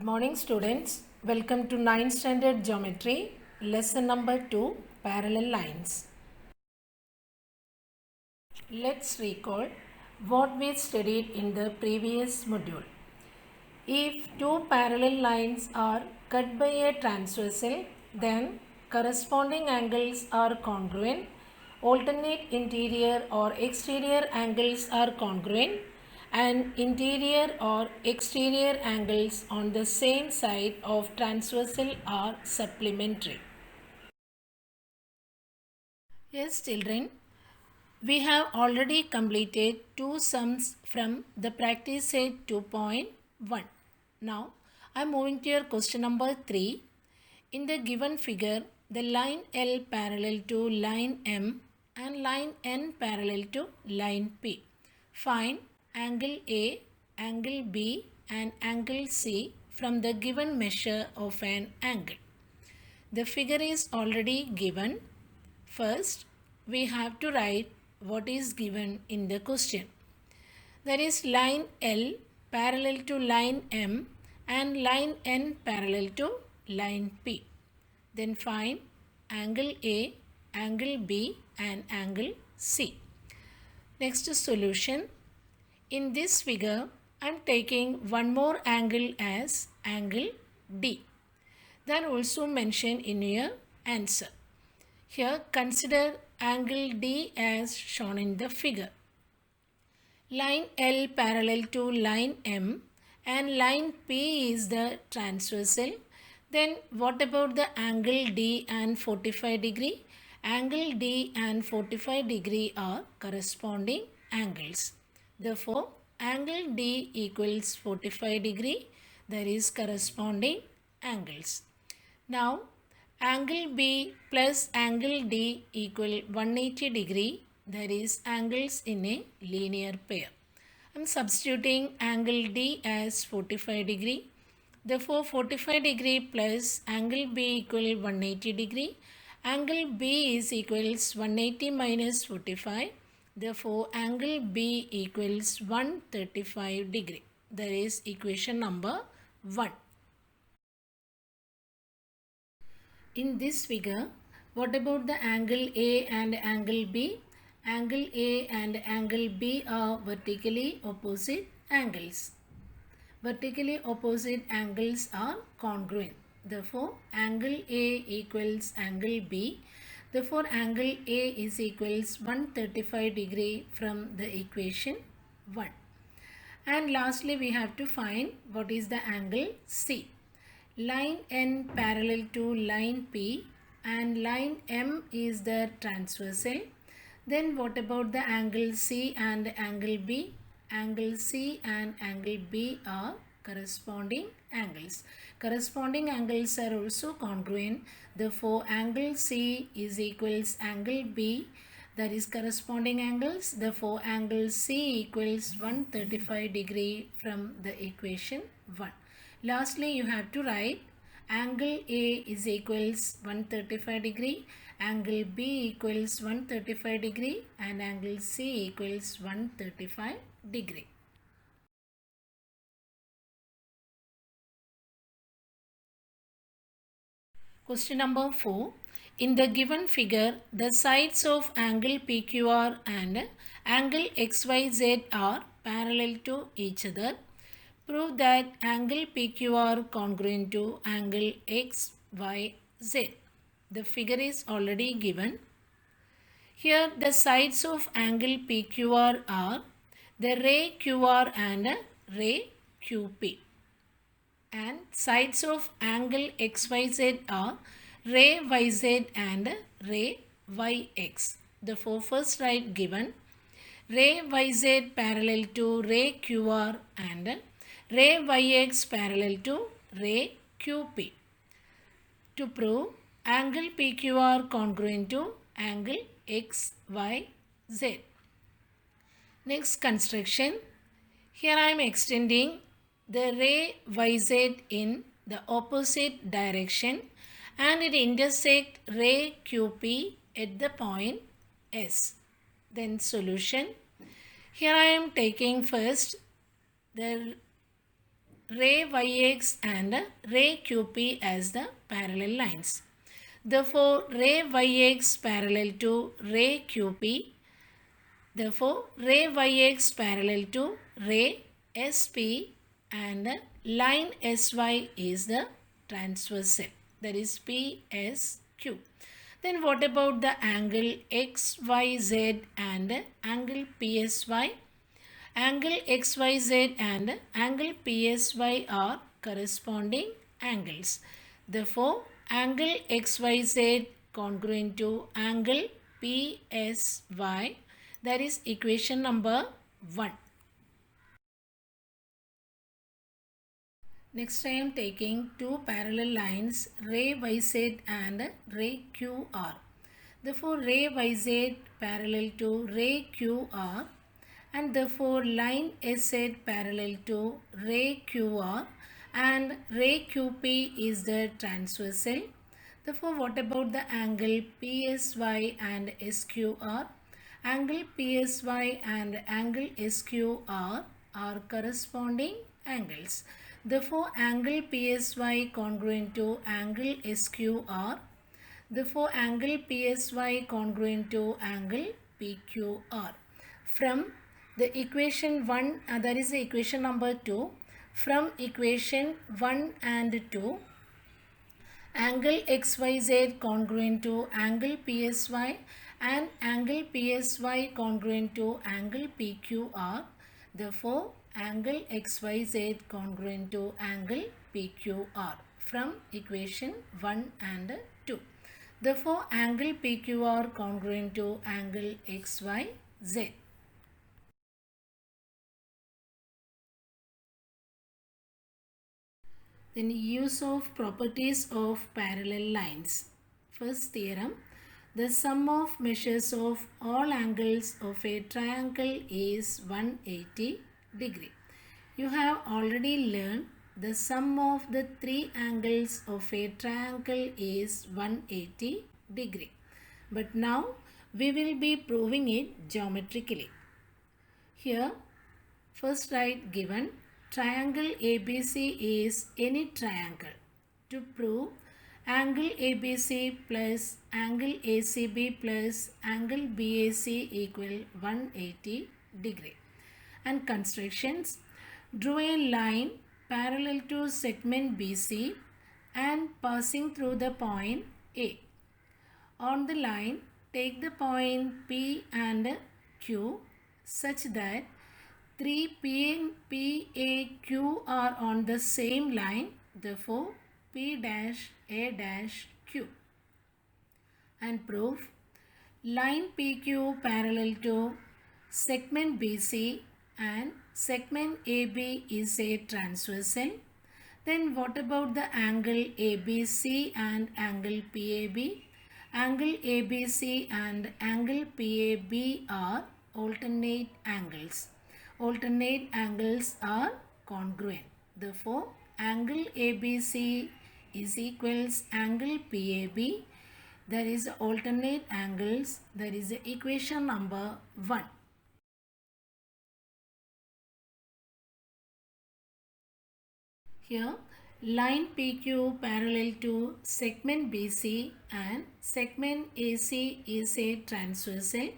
morning students. Welcome to 9th standard geometry lesson number 2 parallel lines. Let's recall what we studied in the previous module. If two parallel lines are cut by a transversal, then corresponding angles are congruent. Alternate interior or exterior angles are congruent, and interior or exterior angles on the same side of transversal are supplementary. Yes, children, we have already completed two sums from the practice set 2.1. Now, I am moving to your question number 3. In the given figure, the line L parallel to line M and line N parallel to line P. Find angle A, angle B and angle C from the given measure of an angle. The figure is already given. First, we have to write what is given in the question. There is line L parallel to line M and line N parallel to line P. Then find angle A, angle B and angle C. Next solution. In this figure, I am taking one more angle as angle D. That also mentioned in your answer. Here consider angle D as shown in the figure. Line L parallel to line M and line P is the transversal. Then what about the angle D and 45 degree? Angle D and 45 degree are corresponding angles. Therefore, angle D equals 45 degree. There is corresponding angles. Now, angle B plus angle D equal 180 degree. There is angles in a linear pair. I am substituting angle D as 45 degree. Therefore, 45 degree plus angle B equal 180 degree. Angle B is equals 180 minus 45. Therefore, angle B equals 135 degree. There is equation number 1. In this figure, what about the angle A and angle B? Angle A and angle B are vertically opposite angles. Vertically opposite angles are congruent. Therefore, angle A equals angle B. Therefore, angle A is equals 135 degree from the equation 1. And lastly, we have to find what is the angle C. Line N parallel to line P and line M is the transversal. Then what about the angle C and angle B? Angle C and angle B are corresponding angles. Corresponding angles are also congruent. Therefore, angle C is equals angle B. That is corresponding angles. Therefore, angle C equals 135 degree from the equation 1. Lastly, you have to write angle A is equals 135 degree, angle B equals 135 degree and angle C equals 135 degree. Question number 4. In the given figure, the sides of angle PQR and angle XYZ are parallel to each other. Prove that angle PQR congruent to angle XYZ. The figure is already given. Here the sides of angle PQR are the ray QR and ray QP. And sides of angle XYZ are ray YZ and ray YX. Therefore, first write given ray YZ parallel to ray QR and ray YX parallel to ray QP. To prove angle PQR congruent to angle XYZ. Next construction. Here I am extending the ray YZ in the opposite direction and it intersects ray QP at the point S. Then solution. Here I am taking first the ray yx and ray qp as the parallel lines. Therefore, ray yx parallel to ray qp. Therefore, ray yx parallel to ray sp and line sy is the transversal, that is PSQ. Then what about the angle XYZ and angle PSY? Angle XYZ and angle PSY are corresponding angles. Therefore, angle XYZ congruent to angle PSY, that is equation number 1. Next I am taking two parallel lines ray YZ and ray QR. Therefore, ray YZ parallel to ray QR and therefore line SZ parallel to ray QR and ray QP is the transversal. Therefore, what about the angle PSY and SQR? Angle PSY and angle SQR are corresponding angles. Therefore, angle PSY congruent to angle SQR. Therefore, angle PSY congruent to angle PQR. From the equation 1, that is the equation number 2. From equation 1 and 2, angle XYZ congruent to angle PSY and angle PSY congruent to angle PQR. Therefore, angle XYZ congruent to angle PQR from equation 1 and 2. Therefore, angle PQR congruent to angle XYZ. Then use of properties of parallel lines. First theorem, the sum of measures of all angles of a triangle is 180 degree. You have already learned the sum of the three angles of a triangle is 180 degree. But now we will be proving it geometrically. Here, first write given triangle ABC is any triangle. To prove, angle ABC plus angle ACB plus angle BAC equal 180 degree. And constructions, draw a line parallel to segment BC and passing through the point A. On the line, take the point P and Q such that 3 P and PAQ are on the same line. Therefore, P dash A dash Q. And proof, line PQ parallel to segment BC and segment AB is a transversal. Then what about the angle ABC and angle PAB? Angle ABC and angle PAB are alternate angles. Alternate angles are congruent. Therefore, angle ABC is equals angle PAB. There is alternate angles. There is equation number 1. Here, line PQ parallel to segment BC and segment AC is a transversal.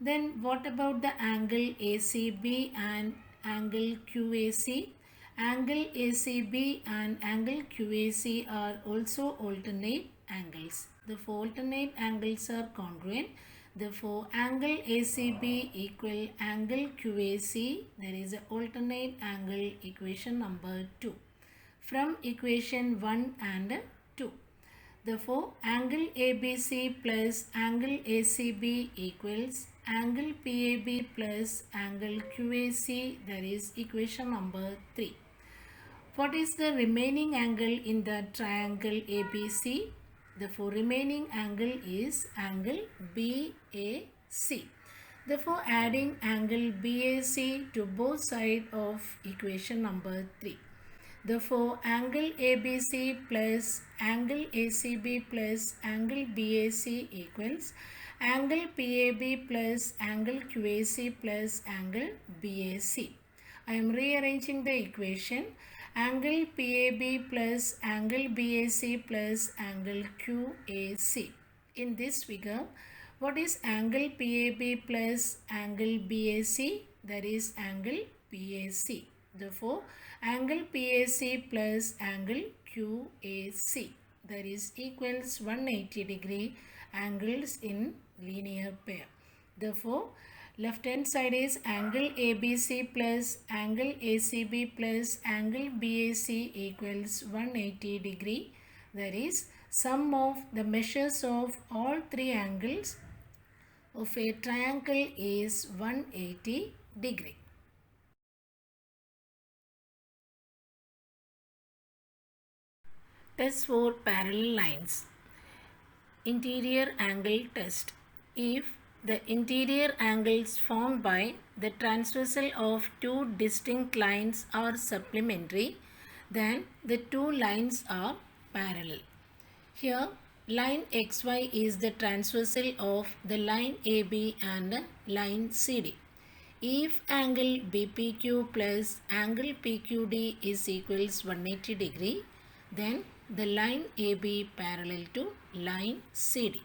Then what about the angle ACB and angle QAC? Angle ACB and angle QAC are also alternate angles. The alternate angles are congruent. Therefore, angle ACB equal angle QAC. There is an alternate angle equation number 2. From equation 1 and 2. Therefore, angle ABC plus angle ACB equals angle PAB plus angle QAC, that is equation number 3. What is the remaining angle in the triangle ABC? Therefore, remaining angle is angle BAC. Therefore, adding angle BAC to both sides of equation number 3. Therefore, angle ABC plus angle ACB plus angle BAC equals angle PAB plus angle QAC plus angle BAC. I am rearranging the equation. angle PAB plus angle BAC plus angle QAC. In this figure, what is angle PAB plus angle BAC? That is angle PAC. Therefore, angle PAC plus angle QAC, that is equals 180 degree angles in linear pair. Therefore, left hand side is angle ABC plus angle ACB plus angle BAC equals 180 degree. That is sum of the measures of all three angles of a triangle is 180 degree. Test for parallel lines. Interior angle test. If the interior angles formed by the transversal of two distinct lines are supplementary, then the two lines are parallel. Here, line XY is the transversal of the line AB and line CD. If angle BPQ plus angle PQD is equals 180 degree, then the line AB parallel to line CD.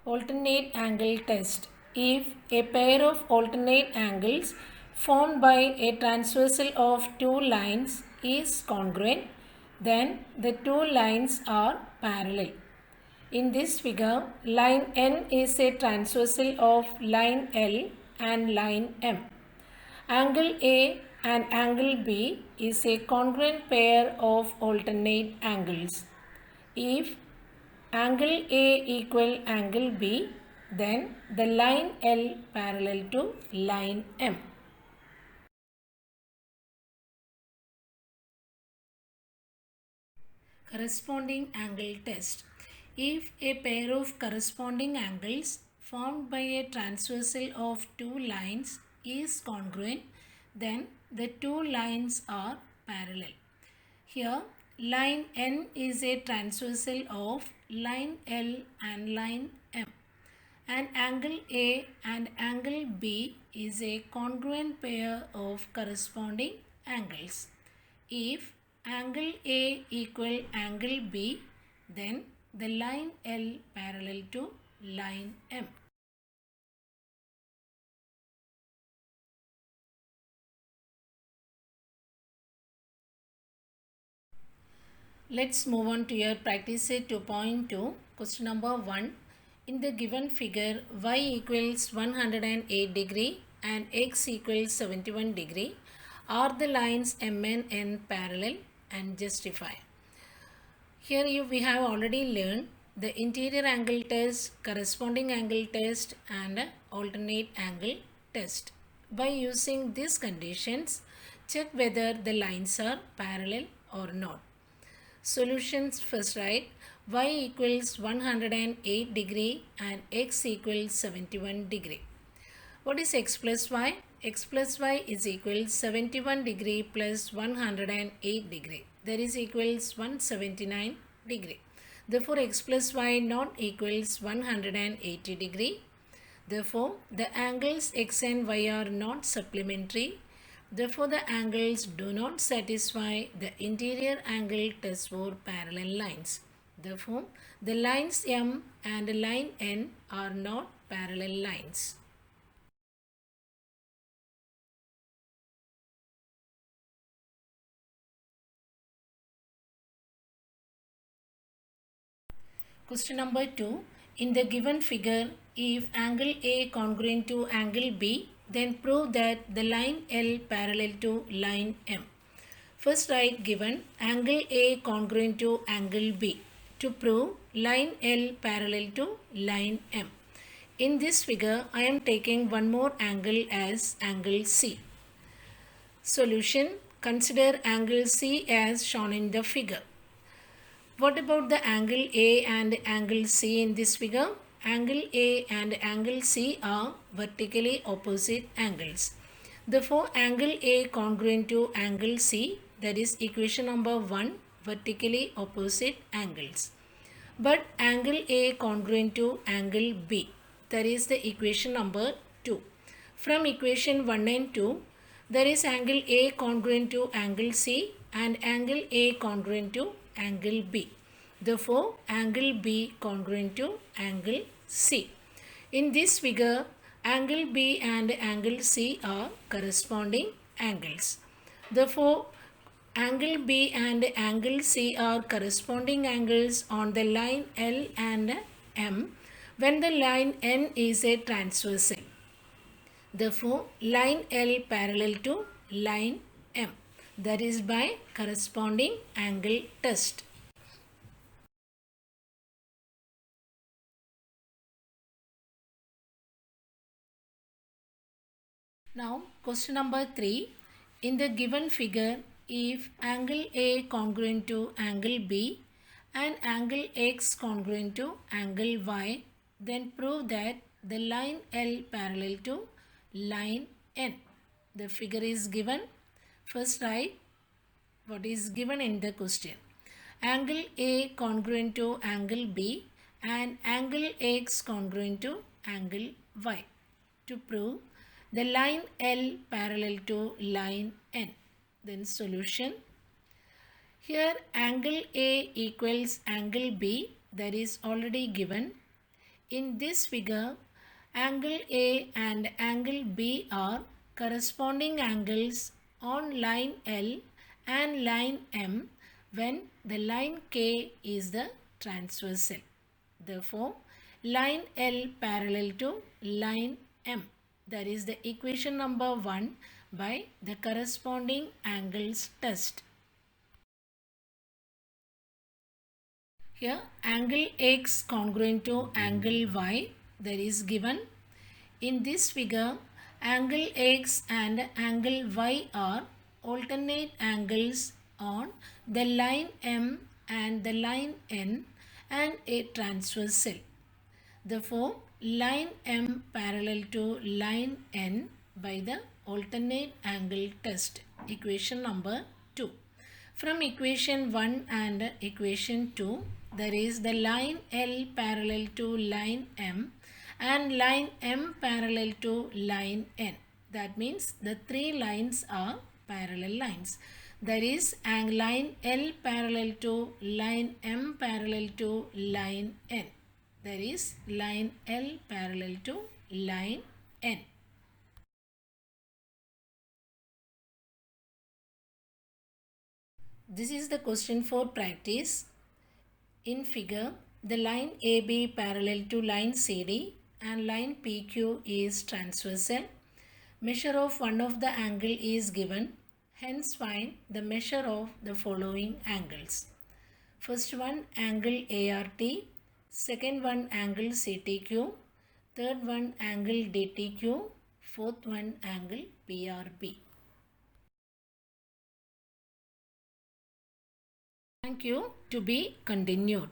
Alternate angle test. If a pair of alternate angles formed by a transversal of two lines is congruent, then the two lines are parallel. In this figure, line N is a transversal of line L and line M. Angle A and angle B is a congruent pair of alternate angles. If angle A equal angle B, then the line L parallel to line M. Corresponding angle test. If a pair of corresponding angles formed by a transversal of two lines is congruent, then the two lines are parallel. Here, line N is a transversal of line L and line M. And angle A and angle B is a congruent pair of corresponding angles. If angle A equal angle B, then the line L parallel to line M. Let's move on to your practice set 2.2. Question number 1. In the given figure, y equals 108 degree and x equals 71 degree. Are the lines M and N parallel? And justify. Here we have already learned the interior angle test, corresponding angle test and alternate angle test. By using these conditions, check whether the lines are parallel or not. Solutions first, write y equals 108 degree and x equals 71 degree. What is x plus y? X plus y is equals 71 degree plus 108 degree. That is equals 179 degree. Therefore, x plus y not equals 180 degree. Therefore, the angles x and y are not supplementary. Therefore, the angles do not satisfy the interior angle test for parallel lines. Therefore, the lines M and line N are not parallel lines. Question number 2. In the given figure, if angle A congruent to angle B, then prove that the line L parallel to line M. First write given angle A congruent to angle B to prove line L parallel to line M. In this figure, I am taking one more angle as angle C. Solution. Consider angle C as shown in the figure. What about the angle A and angle C in this figure? Angle A and angle C are vertically opposite angles. Therefore, angle A congruent to angle C, that is equation number 1, vertically opposite angles. But angle A congruent to angle B, that is the equation number 2. From equation 1 and 2, there is angle A congruent to angle C and angle A congruent to angle B. Therefore, angle B congruent to angle C. In this figure, angle B and angle C are corresponding angles. Therefore, angle B and angle C are corresponding angles on the line L and M when the line N is a transversal. Therefore, line L parallel to line M. That is by corresponding angle test. Now, question number 3. In the given figure, if angle A congruent to angle B and angle X congruent to angle Y, then prove that the line L parallel to line N. The figure is given. First write what is given in the question. Angle A congruent to angle B and angle X congruent to angle Y. To prove the line L parallel to line N. Then solution. Here angle A equals angle B, that is already given. In this figure, angle A and angle B are corresponding angles on line L and line M when the line K is the transversal. Therefore, line L parallel to line M. That is the equation number 1 by the corresponding angles test. Here angle X congruent to angle Y, that is given. In this figure, angle X and angle Y are alternate angles on the line M and the line N and a transversal. Therefore, line M parallel to line N by the alternate angle test, equation number 2. From equation 1 and equation 2, there is the line L parallel to line M and line M parallel to line N. That means the three lines are parallel lines. There is a line L parallel to line M parallel to line N. There is line L parallel to line N. This is the question for practice. In figure, the line AB parallel to line CD and line PQ is transversal. Measure of one of the angle is given. Hence find the measure of the following angles. First one angle ART, second one angle CTQ, third one angle DTQ, fourth one angle PRB. Thank you. To be continued.